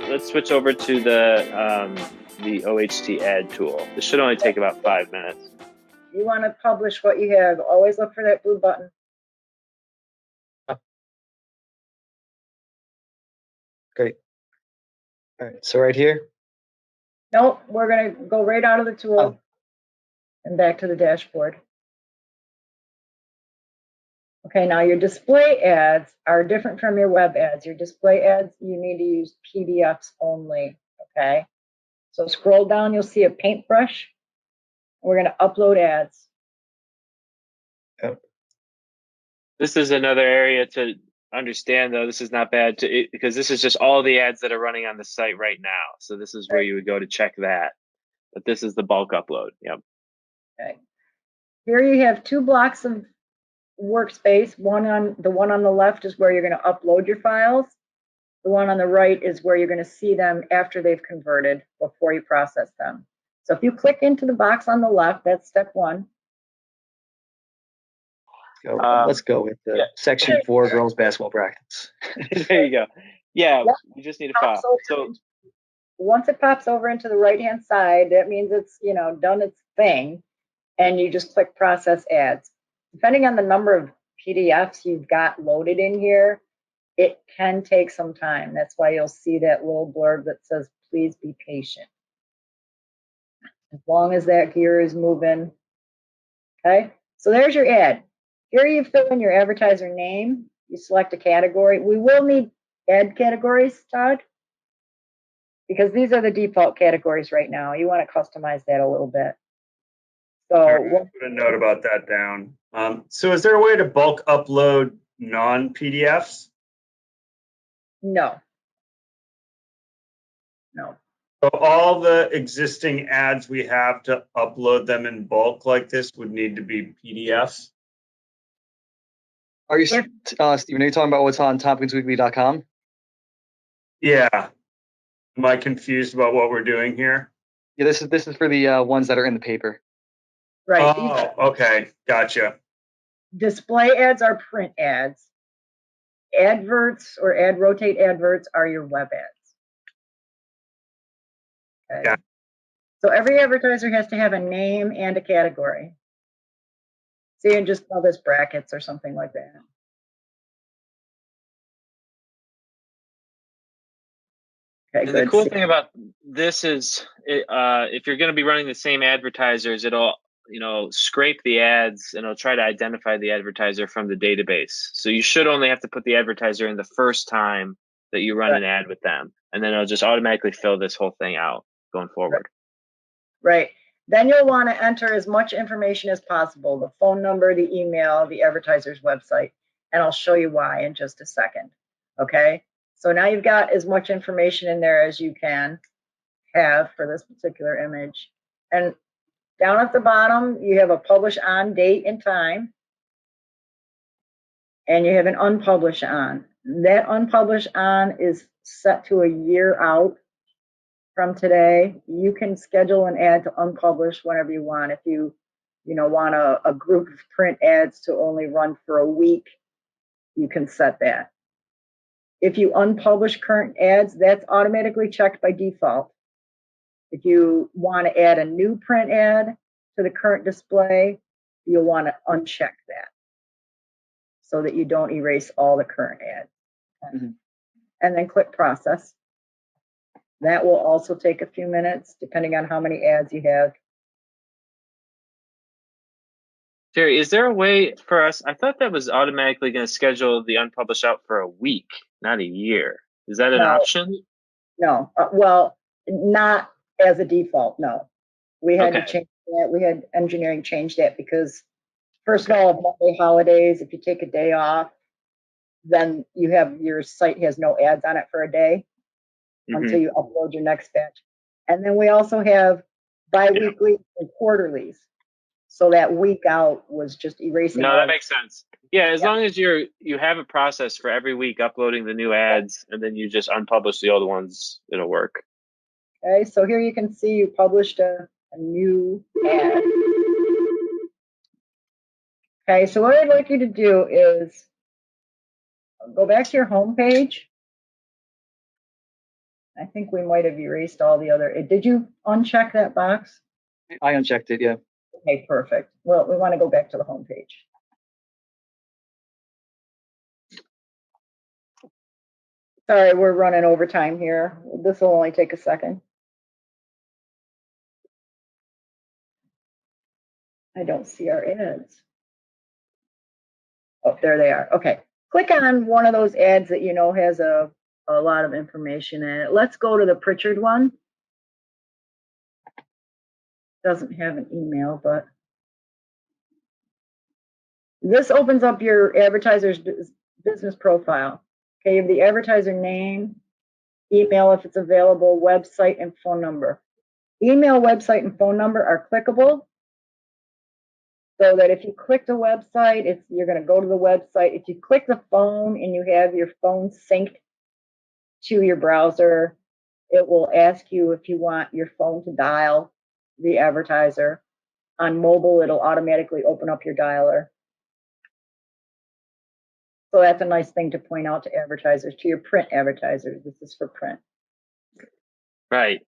let's switch over to the OHT add tool. This should only take about 5 minutes. You want to publish what you have. Always look for that blue button. Great. All right, so right here. Nope, we're going to go right out of the tool and back to the dashboard. Okay, now your display ads are different from your web ads. Your display ads, you need to use PDFs only, okay? So scroll down, you'll see a paintbrush. We're going to upload ads. Yep. This is another area to understand, though. This is not bad because this is just all the ads that are running on the site right now. So this is where you would go to check that. But this is the bulk upload. Yep. Okay. Here you have 2 blocks of workspace. The one on the left is where you're going to upload your files. The one on the right is where you're going to see them after they've converted before you process them. So if you click into the box on the left, that's step 1. Let's go with section 4, girls basketball practice. There you go. Yeah, Yep. you just need a file. So once it pops over into the right-hand side, that means it's, done its thing, and you just click process ads. Depending on the number of PDFs you've got loaded in here, it can take some time. That's why you'll see that little blurb that says, please be patient. As long as that gear is moving. Okay, so there's your ad. Here you fill in your advertiser name. You select a category. We will need ad categories, Todd, because these are the default categories right now. You want to customize that a little bit. So I'll put a note about that down. So is there a way to bulk upload non-PDFs? No. No. So all the existing ads we have to upload them in bulk like this would need to be PDFs? Are you, Steven, are you talking about what's on topicsweekly.com? Yeah. Am I confused about what we're doing here? Yeah, this is for the ones that are in the paper. Right. Oh, okay. Gotcha. Display ads are print ads. Adverts or AdRotate adverts are your web ads. Okay. Yeah. So every advertiser has to have a name and a category. So you can just call this brackets or something like that. Okay, and the cool thing about this is if you're going to be running the same advertisers, it'll scrape the ads and it'll try to identify the advertiser from the database. So you should only have to put the advertiser in the first time that you run an ad with them, and then it'll just automatically fill this whole thing out going forward. Right. Then you'll want to enter as much information as possible, the phone number, the email, the advertiser's website, and I'll show you why in just a second. Okay. So now you've got as much information in there as you can have for this particular image. And down at the bottom, you have a publish on date and time. And you have an unpublish on. That unpublish on is set to a year out from today. You can schedule an ad to unpublish whenever you want. If you want a group of print ads to only run for a week, you can set that. If you unpublish current ads, that's automatically checked by default. If you want to add a new print ad to the current display, you'll want to uncheck that so that you don't erase all the current ads. Okay. And then click process. That will also take a few minutes, depending on how many ads you have. Terry, is there a way for us? I thought that was automatically going to schedule the unpublished out for a week, not a year. Is that an option? No. Well, not as a default, no. We had to change that. We had engineering change that because, first of all, Monday holidays, if you take a day off, then your site has no ads on it for a day until you upload your next batch. And then we also have bi-weekly and quarterlies. So that week out was just erasing. No, that makes sense. Yeah, as long as you have a process for every week uploading the new ads and then you just unpublish the old ones, it'll work. Okay, so here you can see you published a new ad. Okay, so what I'd like you to do is go back to your home page. I think we might have erased all the other. Did you uncheck that box? I unchecked it, yeah. Okay, perfect. Well, we want to go back to the home page. Sorry, we're running overtime here. This will only take a second. I don't see our ads. Oh, there they are. Okay. Click on one of those ads that you know has a lot of information in it. Let's go to the Pritchard one. Doesn't have an email, but this opens up your advertiser's business profile. Okay, you have the advertiser name, email if it's available, website, and phone number. Email, website, and phone number are clickable. So that if you click the website, you're going to go to the website. If you click the phone and you have your phone synced to your browser, it will ask you if you want your phone to dial the advertiser. On mobile, it'll automatically open up your dialer. So that's a nice thing to point out to advertisers, to your print advertisers. This is for print. Right.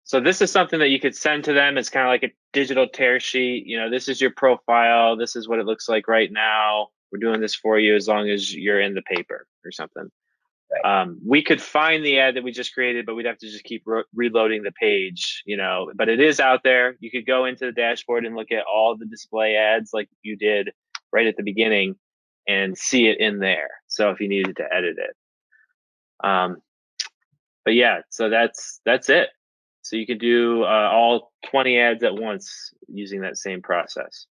So this is something that you could send to them. It's kind of like a digital tear sheet. You know, this is your profile. This is what it looks like right now. We're doing this for you as long as you're in the paper or something. Right. We could find the ad that we just created, but we'd have to just keep reloading the page, you know, but it is out there. You could go into the dashboard and look at all the display ads like you did right at the beginning and see it in there. So if you needed to edit it. But yeah, so that's it. So you could do all 20 ads at once using that same process,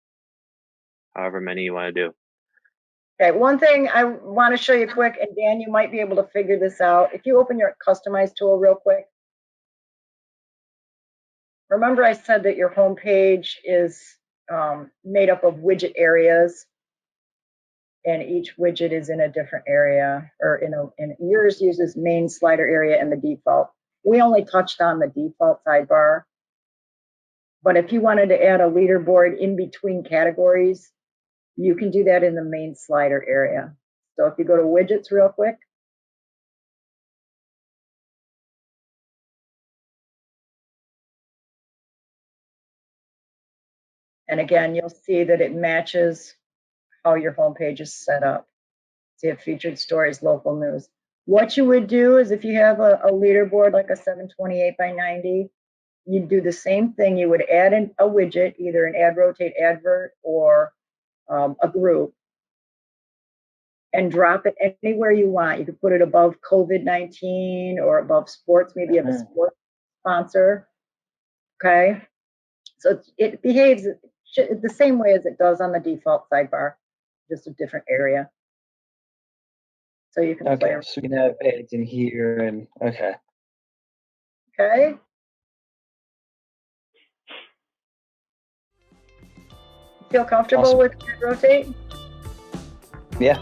however many you want to do. Okay, one thing I want to show you quick, and Dan, you might be able to figure this out. If you open your Customize tool real quick. Remember I said that your home page is made up of widget areas, and each widget is in a different area, or in yours uses main slider area and the default. We only touched on the default sidebar, but if you wanted to add a leaderboard in between categories, you can do that in the main slider area. So if you go to widgets real quick. And again, you'll see that it matches how your homepage is set up. So you have featured stories, local news. What you would do is if you have a leaderboard like a 728 by 90, you'd do the same thing. You would add in a widget, either an AdRotate advert or a group, and drop it anywhere you want. You could put it above COVID-19 or above sports, maybe you have a sports sponsor. Okay, so it behaves the same way as it does on the default sidebar, just a different area. So you can play. So we can have ads in here and okay. Okay. Feel comfortable with AdRotate? Yeah.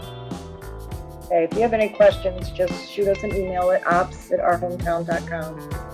Okay, if you have any questions, just shoot us an email at ops@ourhometown.com.